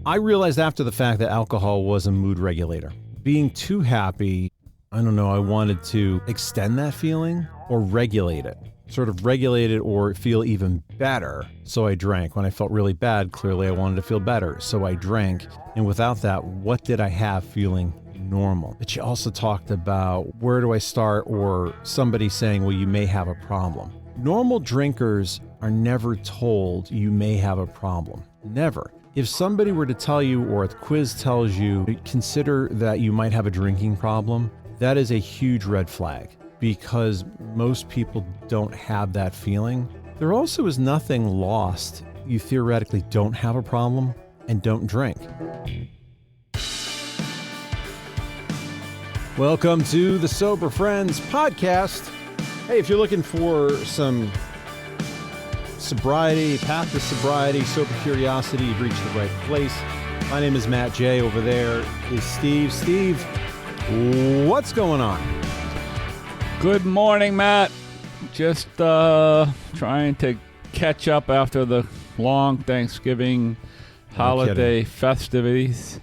I realized after the fact that alcohol was a mood regulator. Being too happy, I don't know, I wanted to extend that feeling or regulate it. Sort of regulate it or feel even better. So I drank. When I felt really bad, clearly I wanted to feel better. So I drank. And without that, what did I have feeling normal? But she also talked about where do I start, or somebody saying, well, you may have a problem. Normal drinkers are never told you may have a problem. Never. If somebody were to tell you, or a quiz tells you, consider that you might have a drinking problem, that is a huge red flag, because most people don't have that feeling. There also is nothing lost. You theoretically don't have a problem and don't drink. Welcome to the Sober Friends podcast. Hey, if you're looking for some sobriety, path to sobriety, sober curiosity, you've reached the right place. My name is Matt J. Over there is Steve. Steve, what's going on? Good morning, Matt. Just trying to catch up after the long Thanksgiving holiday festivities,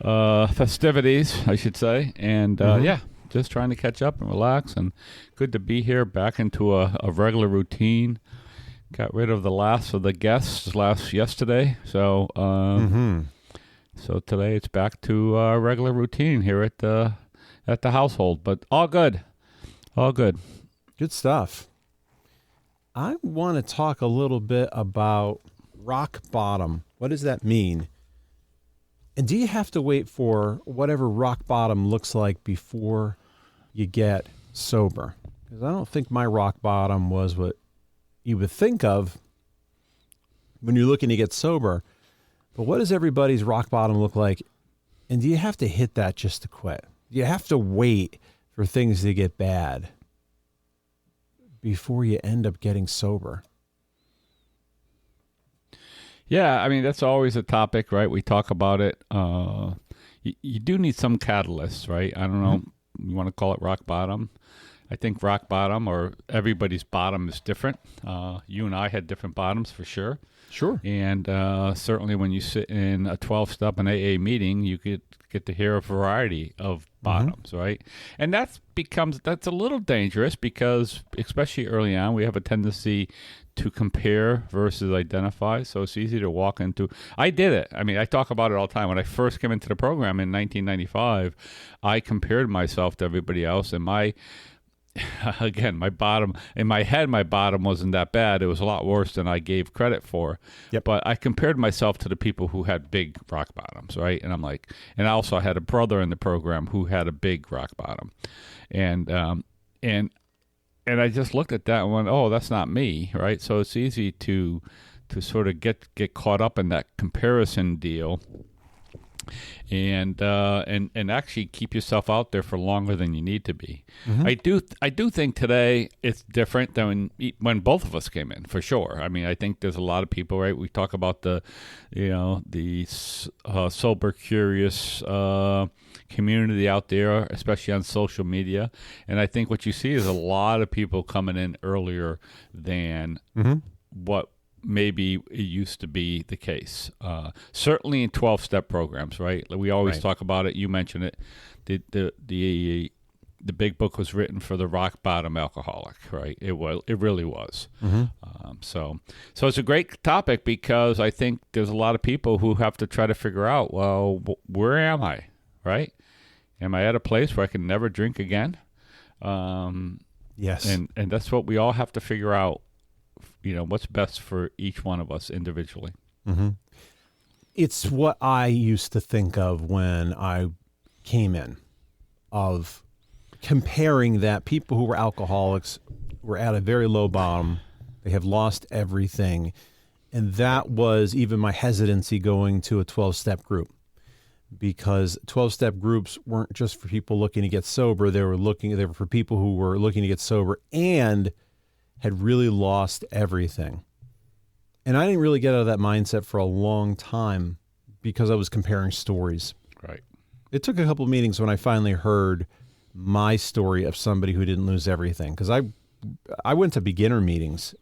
I should say. And yeah, just trying to catch up and relax, and good to be here back into a regular routine. Got rid of the last of the guests yesterday. So so today it's back to our regular routine here at the household, but all good. All good. Good stuff. I want to talk a little bit about rock bottom. What does that mean? And do you have to wait for whatever rock bottom looks like before you get sober? Because I don't think my rock bottom was what you would think of when you're looking to get sober. But what does everybody's rock bottom look like? And do you have to hit that just to quit? Do you have to wait for things to get bad before you end up getting sober? Yeah, I mean, that's always a topic, right? We talk about it. You do need some catalysts, right? I don't know. You want to call it rock bottom? I think rock bottom, or everybody's bottom, is different. You and I had different bottoms for sure. Sure. And certainly when you sit in a 12-step and AA meeting, you get to hear a variety of bottoms, right? And that's a little dangerous, because especially early on, we have a tendency to compare versus identify. So it's easy to walk into. I did it. I mean, I talk about it all the time. When I first came into the program in 1995, I compared myself to everybody else, and my bottom, in my head, my bottom wasn't that bad. It was a lot worse than I gave credit for. Yep. But I compared myself to the people who had big rock bottoms, right? And I'm like, and I also had a brother in the program who had a big rock bottom. And I just looked at that and went, oh, that's not me, right? So it's easy to sort of get caught up in that comparison deal. And actually keep yourself out there for longer than you need to be. I do think today it's different than when both of us came in, for sure. I mean, I think there's a lot of people, right? We talk about the sober curious community out there, especially on social media. And I think what you see is a lot of people coming in earlier than what maybe it used to be the case. Certainly in 12-step programs, right? We always talk about it. You mentioned it. The big book was written for the rock bottom alcoholic, right? It really was. So it's a great topic, because I think there's a lot of people who have to try to figure out, well, where am I, right? Am I at a place where I can never drink again? Yes. And that's what we all have to figure out. You know, what's best for each one of us individually. It's what I used to think of when I came in, of comparing that people who were alcoholics were at a very low bottom. They have lost everything. And that was even my hesitancy going to a 12-step group, because 12-step groups weren't just for people looking to get sober. They were for people who were looking to get sober and had really lost everything. And I didn't really get out of that mindset for a long time, because I was comparing stories. Right. It took a couple of meetings when I finally heard my story of somebody who didn't lose everything. Because I went to beginner meetings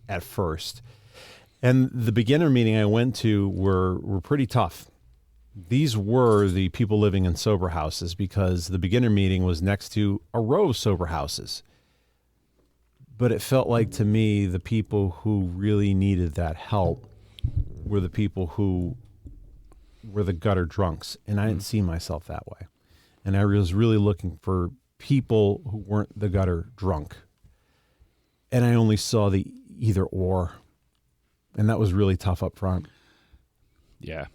at first, And the beginner meeting I went to were pretty tough. These were the people living in sober houses because the beginner meeting was next to a row of sober houses. But it felt like to me the people who really needed that help were the people who were the gutter drunks. And I didn't see myself that way. And I was really looking for people who weren't the gutter drunk. And I only saw the either or. And that was really tough up front. Yeah.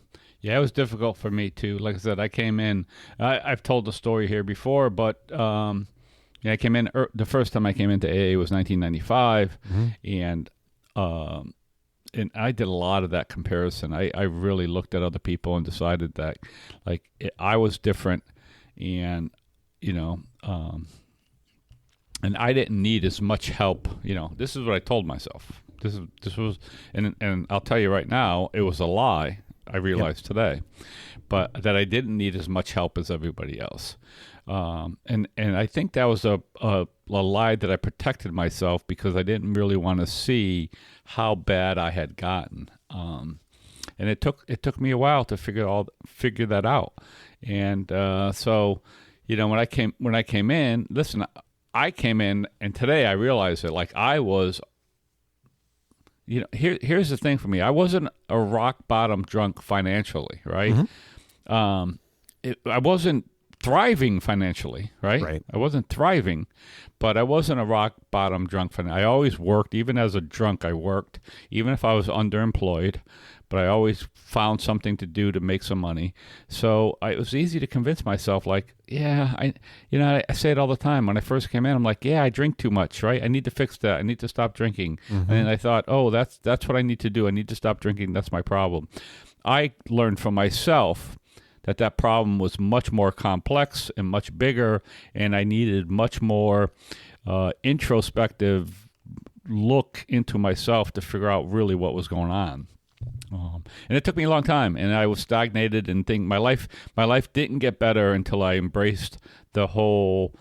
Yeah, it was difficult for me too. Like I said, I came in, I've told the story here before, but I came in, the first time I came into AA was 1995. And I did a lot of that comparison. I really looked at other people and decided that I was different and, and I didn't need as much help. This is what I told myself. This was, and I'll tell you right now, it was a lie. I realized today, but that I didn't need as much help as everybody else. And I think that was a lie that I protected myself because I didn't really want to see how bad I had gotten. And it took me a while to figure that out. And so, when I came in, listen, I came in, and today I realized that I was. Here's the thing for me. I wasn't a rock bottom drunk financially, right? I wasn't thriving financially, right? Right. I wasn't thriving, but I wasn't a rock bottom drunk. I always worked. Even as a drunk, I worked. Even if I was underemployed, but I always found something to do to make some money. So it was easy to convince myself, I say it all the time. When I first came in, I'm like, I drink too much, right? I need to fix that. I need to stop drinking. And I thought, that's what I need to do. I need to stop drinking. That's my problem. I learned from myself that problem was much more complex and much bigger, and I needed much more introspective look into myself to figure out really what was going on. And it took me a long time, and I was stagnated and think my life didn't get better until I embraced the whole,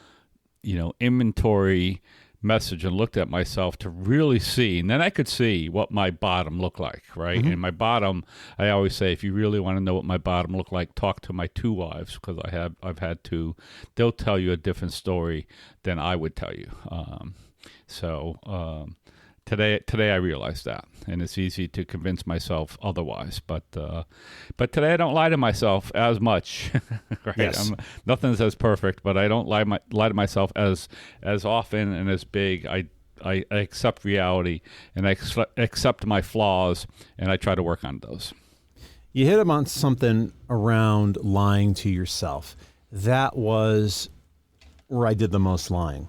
inventory message and looked at myself to really see. And then I could see what my bottom looked like, right? And my bottom, I always say, if you really want to know what my bottom looked like, talk to my two wives, because I've had two. They'll tell you a different story than I would tell you. Today I realized that, and it's easy to convince myself otherwise. But today I don't lie to myself as much. Right? Yes. Nothing's as perfect, but I don't lie to myself as often and as big. I accept reality, and I accept my flaws, and I try to work on those. You hit on something around lying to yourself. That was where I did the most lying.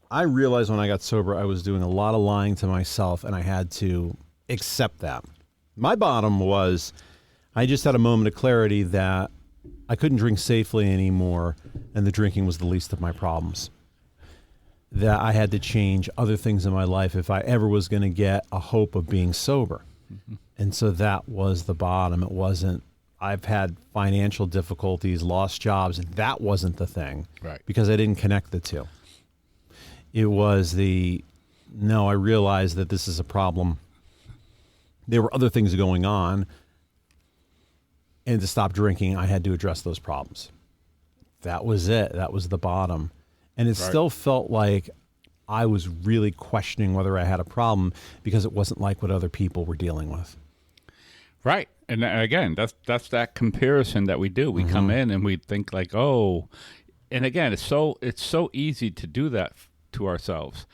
I realized when I got sober, I was doing a lot of lying to myself, and I had to accept that. My bottom was I just had a moment of clarity that I couldn't drink safely anymore, and the drinking was the least of my problems. That I had to change other things in my life if I ever was going to get a hope of being sober. And so that was the bottom. It wasn't, I've had financial difficulties, lost jobs. That wasn't the thing. Right. Because I didn't connect the two. It was I realized that this is a problem. There were other things going on. And to stop drinking, I had to address those problems. That was it. That was the bottom. And it still felt like I was really questioning whether I had a problem because it wasn't like what other people were dealing with. Right. And again, that's that comparison that we do. We come in and we think and again, it's so easy to do that to ourselves.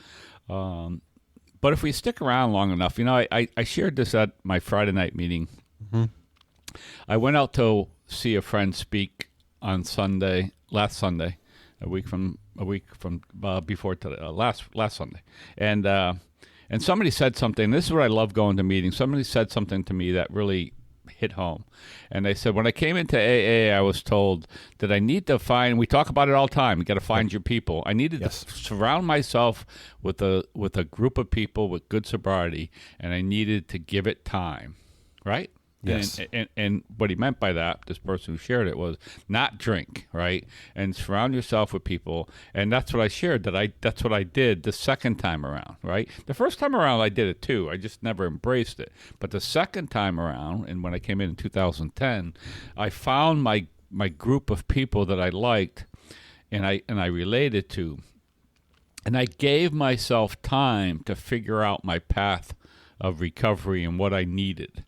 But if we stick around long enough, I shared this at my Friday night meeting. I went out to see a friend speak on last Sunday, a week from before today, last Sunday. And somebody said something. This is what I love going to meetings. Somebody said something to me that really hit home. And they said, when I came into AA, I was told that I need to find, we talk about it all the time, you got to find your people. I needed to surround myself with a group of people with good sobriety, and I needed to give it time, right? Yes. And what he meant by that, this person who shared it, was not drink, right? And surround yourself with people. And that's what I shared, that's what I did the second time around, right? The first time around, I did it too. I just never embraced it. But the second time around, and when I came in 2010, I found my group of people that I liked and I related to. And I gave myself time to figure out my path of recovery and what I needed.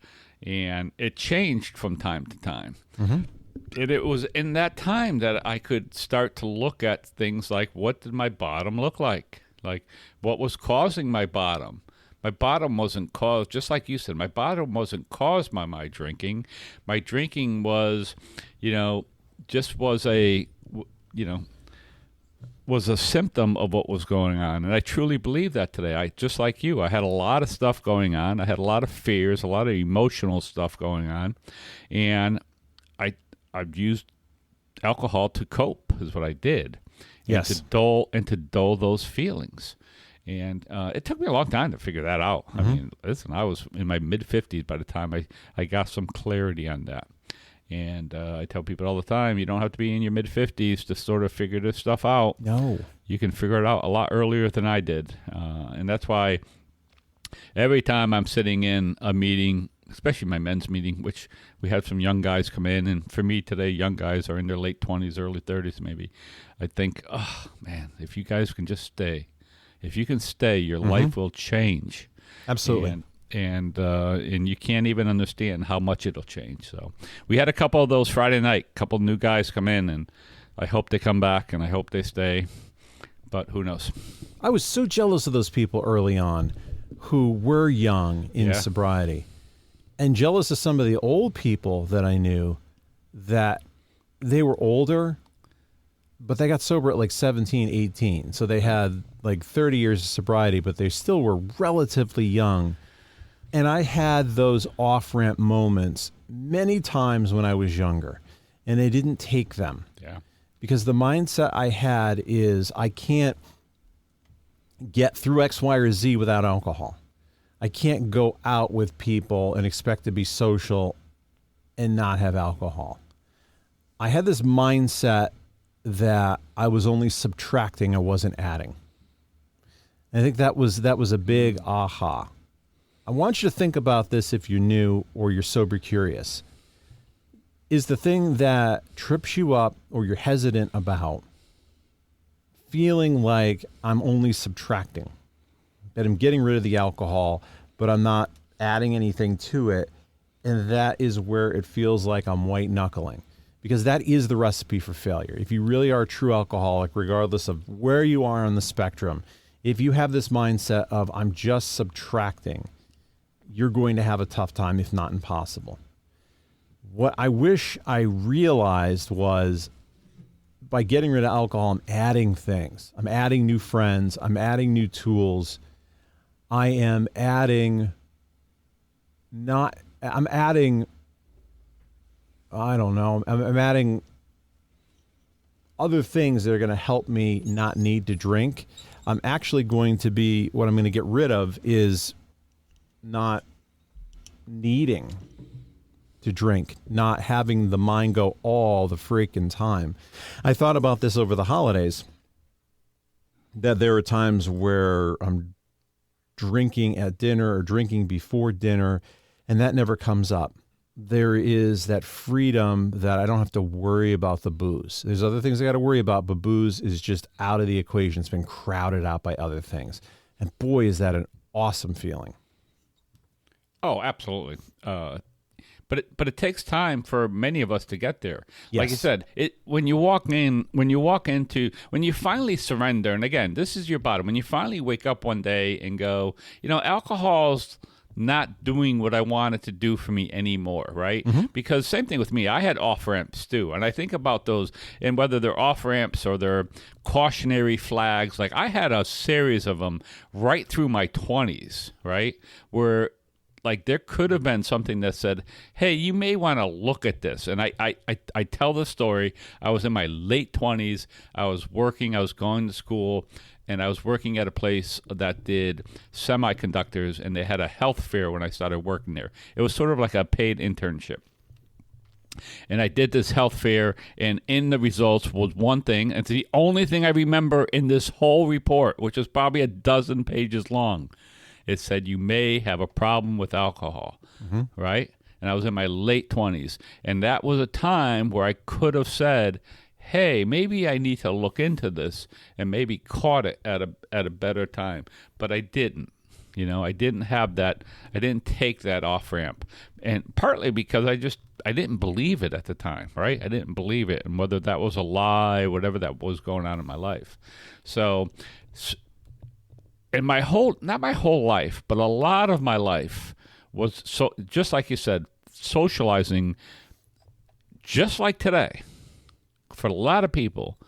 And it changed from time to time. Mm-hmm. And it was in that time that I could start to look at things like, what did my bottom look like? Like, what was causing my bottom? My bottom wasn't caused, just like you said, my bottom wasn't caused by my drinking. My drinking was, just was a symptom of what was going on. And I truly believe that today. Just like you, I had a lot of stuff going on. I had a lot of fears, a lot of emotional stuff going on. And I've used alcohol to cope is what I did. Yes. And to dull those feelings. And it took me a long time to figure that out. Mm-hmm. I mean, listen, I was in my mid-50s by the time I got some clarity on that. And I tell people all the time, you don't have to be in your mid-50s to sort of figure this stuff out. No. You can figure it out a lot earlier than I did. And that's why every time I'm sitting in a meeting, especially my men's meeting, which we had some young guys come in. And for me today, young guys are in their late 20s, early 30s maybe. I think, oh, man, if you guys can just stay. If you can stay, your life will change. Absolutely. And you can't even understand how much it'll change. So we had a couple of those Friday night, couple new guys come in, and I hope they come back and I hope they stay, but who knows? I was so jealous of those people early on who were young in sobriety, and jealous of some of the old people that I knew that they were older, but they got sober at like 17, 18. So they had like 30 years of sobriety, but they still were relatively young. And I had those off-ramp moments many times when I was younger, and I didn't take them. Yeah. Because the mindset I had is I can't get through X, Y, or Z without alcohol. I can't go out with people and expect to be social and not have alcohol. I had this mindset that I was only subtracting, I wasn't adding. And I think that was a big aha. I want you to think about this if you're new or you're sober curious. Is the thing that trips you up or you're hesitant about feeling like I'm only subtracting, that I'm getting rid of the alcohol, but I'm not adding anything to it, and that is where it feels like I'm white knuckling, because that is the recipe for failure. If you really are a true alcoholic, regardless of where you are on the spectrum, if you have this mindset of I'm just subtracting, you're going to have a tough time, if not impossible. What I wish I realized was by getting rid of alcohol, I'm adding things. I'm adding new friends. I'm adding new tools. I am adding I'm adding other things that are going to help me not need to drink. I'm actually going to be, what I'm going to get rid of is not needing to drink, not having the mind go all the freaking time. I thought about this over the holidays, that there are times where I'm drinking at dinner or drinking before dinner, and that never comes up. There is that freedom that I don't have to worry about the booze. There's other things I got to worry about, but booze is just out of the equation. It's been crowded out by other things. And boy, is that an awesome feeling. Oh, absolutely. But it takes time for many of us to get there. Yes. Like you said, when you finally surrender, and again, this is your bottom. When you finally wake up one day and go, alcohol's not doing what I want it to do for me anymore, right? Mm-hmm. Because same thing with me. I had off-ramps too. And I think about those, and whether they're off-ramps or they're cautionary flags, like I had a series of them right through my 20s, right? Where like there could have been something that said, hey, you may want to look at this. And I tell the story. I was in my late 20s. I was working. I was going to school. and I was working at a place that did semiconductors, and they had a health fair when I started working there. It was sort of like a paid internship. And I did this health fair, and in the results was one thing, and it's the only thing I remember in this whole report, which is probably a dozen pages long. It said you may have a problem with alcohol, right? And I was in my late 20s, and that was a time where I could have said, hey, maybe I need to look into this, and maybe caught it at a better time. But I didn't. I didn't have that. I didn't take that off ramp, and partly because I didn't believe it at the time, right? I didn't believe it, and whether that was a lie, whatever that was going on in my life. So, and not my whole life, but a lot of my life was just like you said, socializing, just like today, for a lot of people,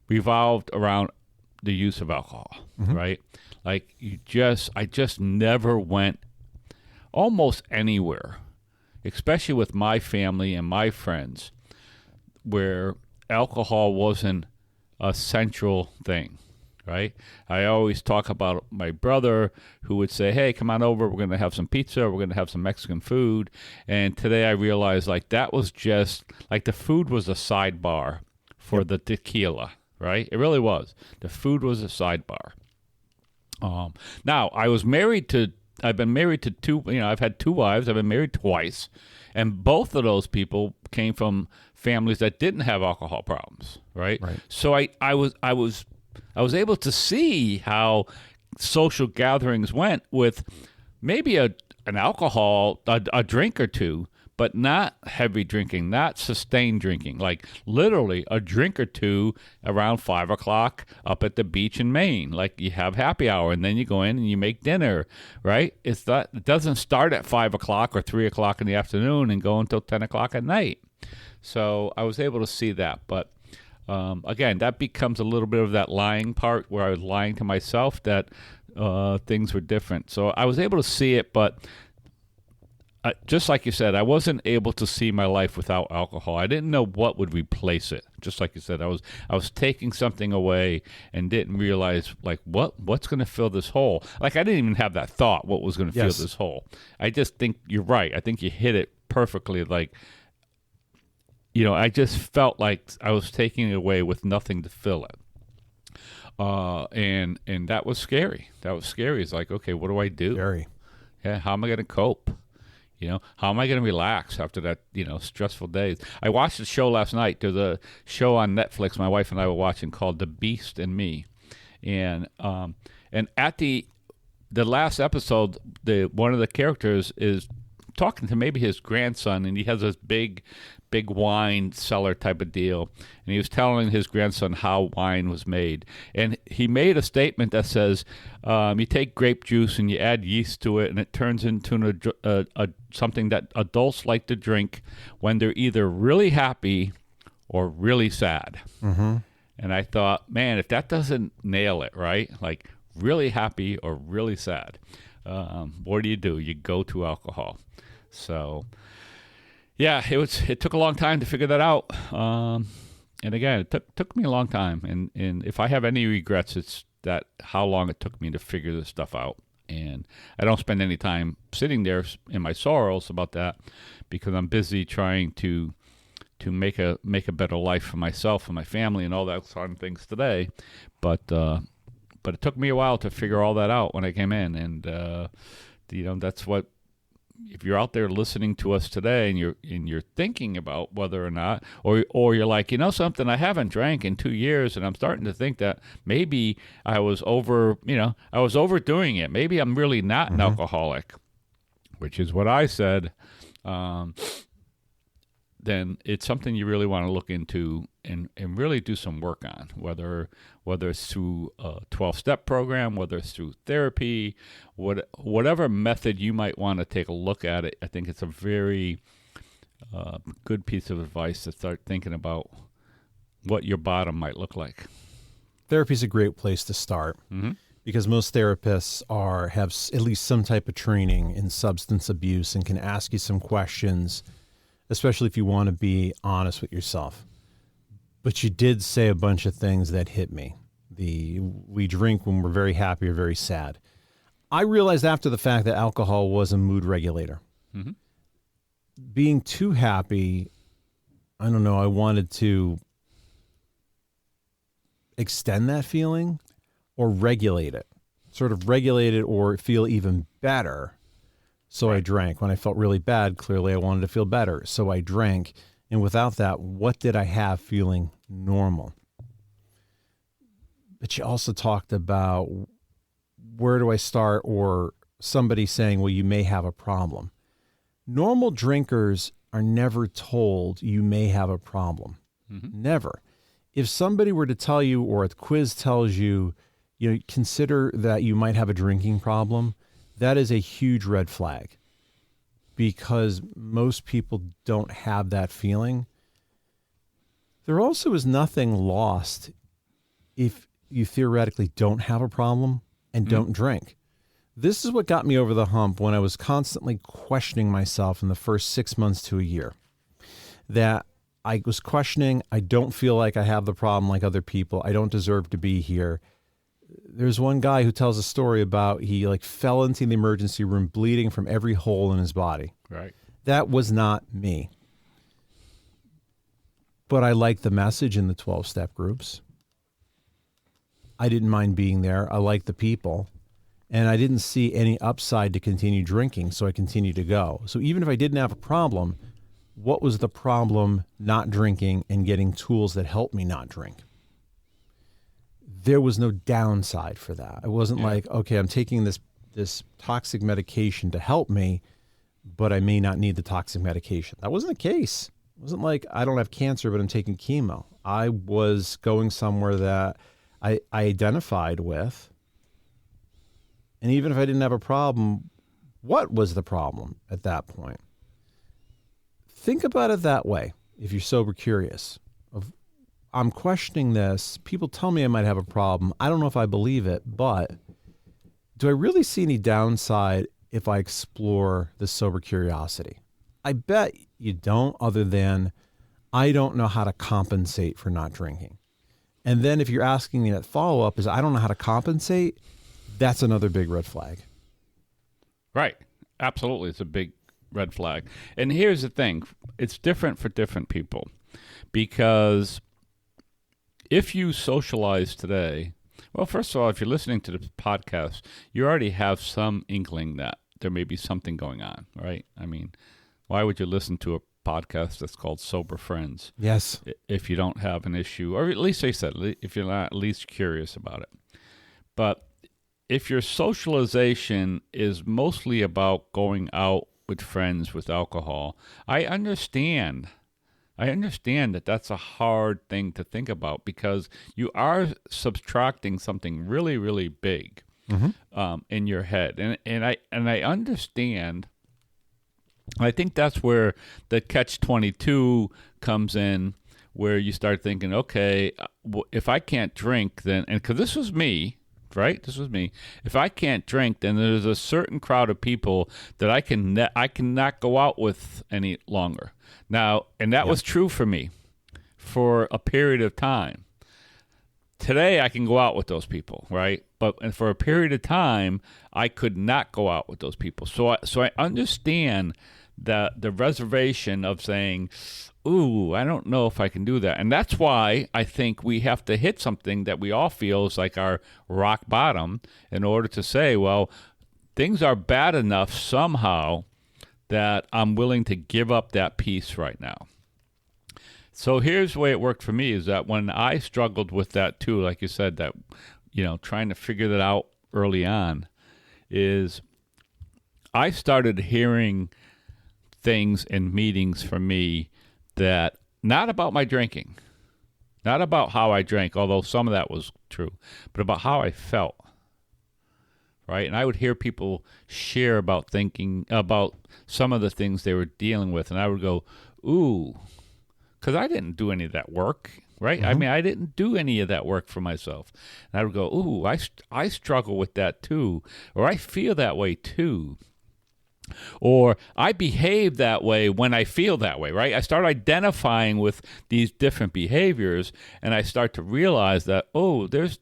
revolved around the use of alcohol, right? Like I just never went almost anywhere, especially with my family and my friends, where alcohol wasn't a central thing, right? I always talk about my brother who would say, hey, come on over, we're going to have some pizza, we're going to have some Mexican food. And today I realized like that was just, like the food was a sidebar for the tequila, right? It really was. The food was a sidebar. Now, I've been married to two, I've had two wives, I've been married twice, and both of those people came from families that didn't have alcohol problems, right? So I was able to see how social gatherings went with maybe a drink or two, but not heavy drinking, not sustained drinking, like literally a drink or two around 5 o'clock up at the beach in Maine. Like you have happy hour and then you go in and you make dinner, right? It doesn't start at 5 o'clock or 3 o'clock in the afternoon and go until 10 o'clock at night. So I was able to see that. But again, that becomes a little bit of that lying part where I was lying to myself that things were different. So I was able to see it, but just like you said, I wasn't able to see my life without alcohol. I didn't know what would replace it. Just like you said, I was taking something away and didn't realize like what's going to fill this hole. Like I didn't even have that thought what was going to fill this hole. I just think you're right. I think you hit it perfectly. Like I just felt like I was taking it away with nothing to fill it. And that was scary. That was scary. It's like, okay, what do I do? Scary. Yeah, how am I going to cope? How am I going to relax after that, stressful days? I watched a show last night. There's a show on Netflix my wife and I were watching called The Beast and Me. And at the last episode, one of the characters is talking to maybe his grandson, and he has this big wine cellar type of deal. And he was telling his grandson how wine was made. And he made a statement that says, you take grape juice and you add yeast to it, and it turns into something that adults like to drink when they're either really happy or really sad. Mm-hmm. And I thought, man, if that doesn't nail it, right? Like really happy or really sad, what do? You go to alcohol. So, yeah, it took a long time to figure that out. And again, it took me a long time. And if I have any regrets, it's that how long it took me to figure this stuff out. And I don't spend any time sitting there in my sorrows about that because I'm busy trying to make a better life for myself and my family and all that fun things today. But it took me a while to figure all that out when I came in. And that's what. If you're out there listening to us today and you're thinking about whether or not, or you're like, something, I haven't drank in 2 years and I'm starting to think that maybe I was overdoing it. Maybe I'm really not an alcoholic, which is what I said. Then it's something you really want to look into and really do some work on, whether it's through a 12-step program, whether it's through therapy, whatever method you might want to take a look at it. I think it's a very good piece of advice to start thinking about what your bottom might look like. Therapy is a great place to start because most therapists have at least some type of training in substance abuse and can ask you some questions, especially if you want to be honest with yourself. But you did say a bunch of things that hit me We drink when we're very happy or very sad. I realized after the fact that alcohol was a mood regulator. Mm-hmm. Being too happy, I don't know, I wanted to extend that feeling or regulate it, sort of regulate it or feel even better. So I drank. When I felt really bad, clearly I wanted to feel better. So I drank. And without that, what did I have feeling normal? But she also talked about where do I start, or somebody saying, well, you may have a problem. Normal drinkers are never told you may have a problem. Mm-hmm. Never. If somebody were to tell you, or a quiz tells you, consider that you might have a drinking problem, that is a huge red flag, because most people don't have that feeling. There also is nothing lost if you theoretically don't have a problem and don't drink. This is what got me over the hump when I was constantly questioning myself in the first 6 months to a year. That I was questioning, I don't feel like I have the problem like other people. I don't deserve to be here. There's one guy who tells a story about he fell into the emergency room bleeding from every hole in his body. Right. That was not me. But I liked the message in the 12-step groups. I didn't mind being there. I liked the people. And I didn't see any upside to continue drinking, so I continued to go. So even if I didn't have a problem, what was the problem not drinking and getting tools that helped me not drink? There was no downside for that. It wasn't like, okay, I'm taking this toxic medication to help me, but I may not need the toxic medication. That wasn't the case. It wasn't like I don't have cancer, but I'm taking chemo. I was going somewhere that I identified with. And even if I didn't have a problem, what was the problem at that point? Think about it that way if you're sober curious. I'm questioning this. People tell me I might have a problem. I don't know if I believe it, but do I really see any downside if I explore the sober curiosity? I bet you don't, other than I don't know how to compensate for not drinking. And then if you're asking me that follow-up is I don't know how to compensate, that's another big red flag. Right. Absolutely. It's a big red flag. And here's the thing. It's different for different people, because if you socialize today, well, first of all, if you're listening to the podcast, you already have some inkling that there may be something going on, right? I mean, why would you listen to a podcast that's called Sober Friends? Yes. If you don't have an issue, or at least they said, if you're not at least curious about it. But if your socialization is mostly about going out with friends with alcohol, I understand that that's a hard thing to think about, because you are subtracting something really, really big in your head. And I understand. I think that's where the catch-22 comes in, where you start thinking, okay, if I can't drink, then, and because this was me, right? This was me. If I can't drink, then there's a certain crowd of people that I cannot go out with any longer. Now, and that was true for me for a period of time. Today, I can go out with those people, right? But for a period of time, I could not go out with those people. So I understand the reservation of saying, ooh, I don't know if I can do that. And that's why I think we have to hit something that we all feel is like our rock bottom in order to say, well, things are bad enough somehow that I'm willing to give up that piece right now. So here's the way it worked for me, is that when I struggled with that too, like you said, that, trying to figure that out early on, is I started hearing things in meetings for me that not about my drinking, not about how I drank, although some of that was true, but about how I felt, right? And I would hear people share about thinking about some of the things they were dealing with, and I would go, ooh, because I didn't do any of that work, right? I mean, I didn't do any of that work for myself. And I would go, ooh, I struggle with that too, or I feel that way too. Or I behave that way when I feel that way, right? I start identifying with these different behaviors, and I start to realize that, oh, there's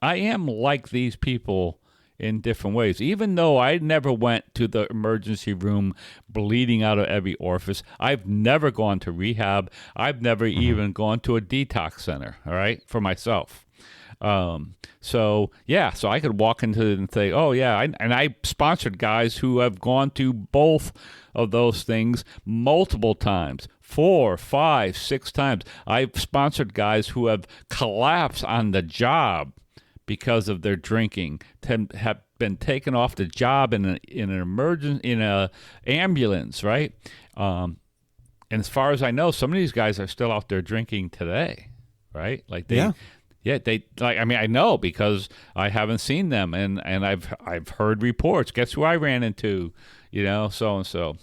I am like these people in different ways. Even though I never went to the emergency room bleeding out of every orifice, I've never gone to rehab. I've never even gone to a detox center, all right, for myself. So I could walk into it and say, oh yeah, I sponsored guys who have gone to both of those things multiple times, 4, 5, 6 times. I've sponsored guys who have collapsed on the job because of their drinking, have been taken off the job in an emergency, in a ambulance, right? And as far as I know, some of these guys are still out there drinking today, right? Like they. Yeah, they like. I mean, I know because I haven't seen them, and I've heard reports. Guess who I ran into? So and so.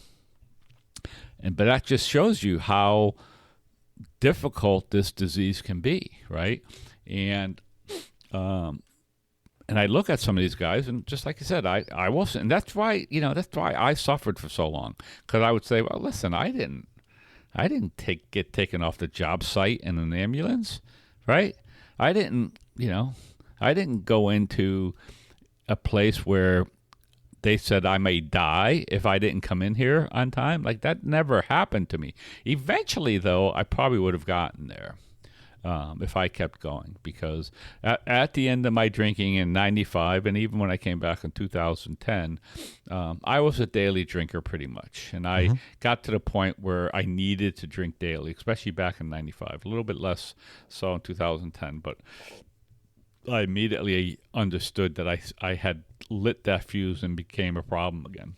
But that just shows you how difficult this disease can be, right? And I look at some of these guys, and just like you said, I wasn't, and that's why I suffered for so long, because I would say, well, listen, I didn't get taken off the job site in an ambulance, right? I didn't go into a place where they said I may die if I didn't come in here on time. Like, that never happened to me. Eventually, though, I probably would have gotten there if I kept going, because at the end of my drinking in 95, and even when I came back in 2010, I was a daily drinker pretty much. And I got to the point where I needed to drink daily, especially back in 95, a little bit less so in 2010. But I immediately understood that I had lit that fuse and became a problem again.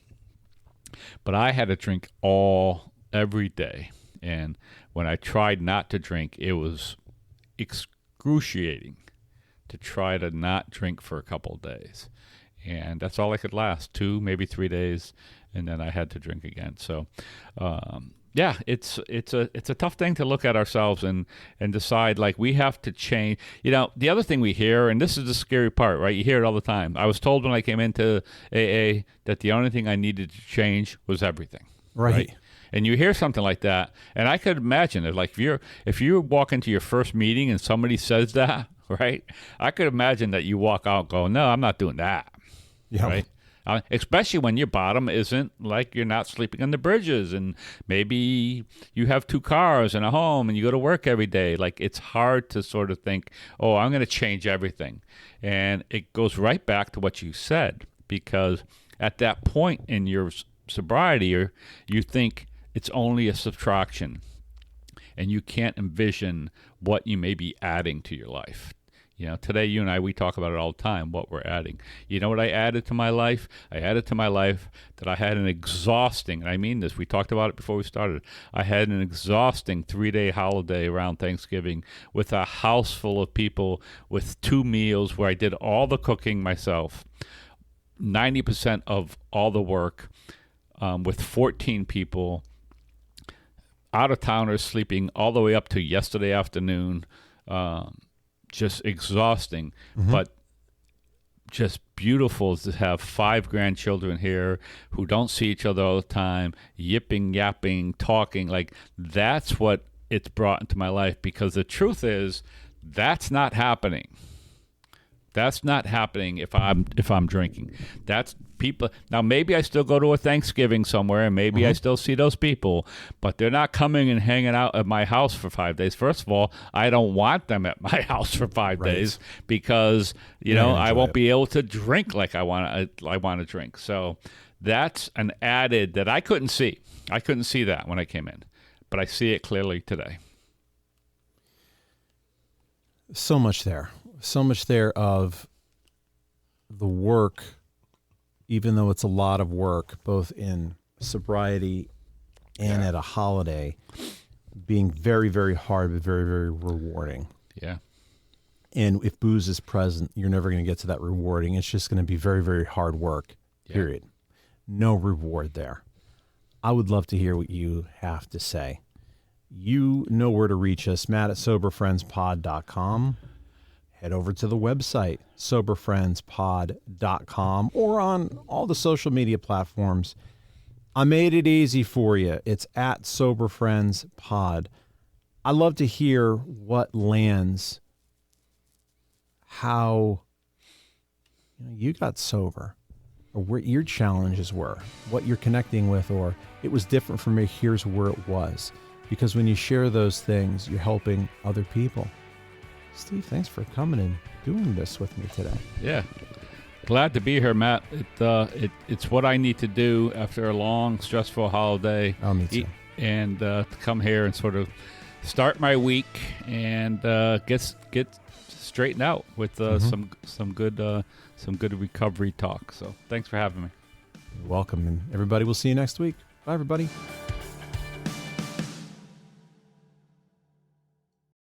But I had to drink every day. And when I tried not to drink, it was excruciating to try to not drink for a couple of days. And that's all I could last, 2, maybe 3 days. And then I had to drink again. So, it's a tough thing to look at ourselves and decide, like, we have to change. The other thing we hear, and this is the scary part, right? You hear it all the time. I was told when I came into AA that the only thing I needed to change was everything. Right? And you hear something like that, and I could imagine it. Like, if you walk into your first meeting and somebody says that, right? I could imagine that you walk out and go, no, I'm not doing that. Yeah. Right? Especially when your bottom isn't like you're not sleeping on the bridges, and maybe you have 2 cars and a home and you go to work every day. Like, it's hard to sort of think, oh, I'm going to change everything. And it goes right back to what you said, because at that point in your sobriety, you think it's only a subtraction, and you can't envision what you may be adding to your life. Today you and I, we talk about it all the time, what we're adding. You know what I added to my life? I added to my life that I had an exhausting, and I mean this, we talked about it before we started, I had an exhausting 3-day holiday around Thanksgiving with a house full of people, with 2 meals where I did all the cooking myself, 90% of all the work, with 14 people, out-of-towners sleeping all the way up to yesterday afternoon, just exhausting, but just beautiful to have 5 grandchildren here who don't see each other all the time, yipping, yapping, talking. Like, that's what it's brought into my life, because the truth is that's not happening. That's not happening if I'm drinking. That's people. Now, maybe I still go to a Thanksgiving somewhere, and maybe I still see those people, but they're not coming and hanging out at my house for 5 days. First of all, I don't want them at my house for 5 days, because I won't be able to drink like I want to drink. So that's an added that I couldn't see. I couldn't see that when I came in, but I see it clearly today. So much there of the work, even though it's a lot of work, both in sobriety and at a holiday, being very, very hard, but very, very rewarding. Yeah. And if booze is present, you're never going to get to that rewarding. It's just going to be very, very hard work, period. No reward there. I would love to hear what you have to say. You know where to reach us, Matt at SoberFriendsPod.com. Head over to the website, SoberFriendsPod.com, or on all the social media platforms. I made it easy for you. It's at SoberFriendsPod. I love to hear what lands, how you got sober, or what your challenges were, what you're connecting with, or it was different for me, here's where it was. Because when you share those things, you're helping other people. Steve, thanks for coming and doing this with me today. Yeah. Glad to be here, Matt. It's what I need to do after a long, stressful holiday. Oh, me too. And to come here and sort of start my week and get straightened out with some good recovery talk. So thanks for having me. You're welcome, and everybody, we'll see you next week. Bye, everybody.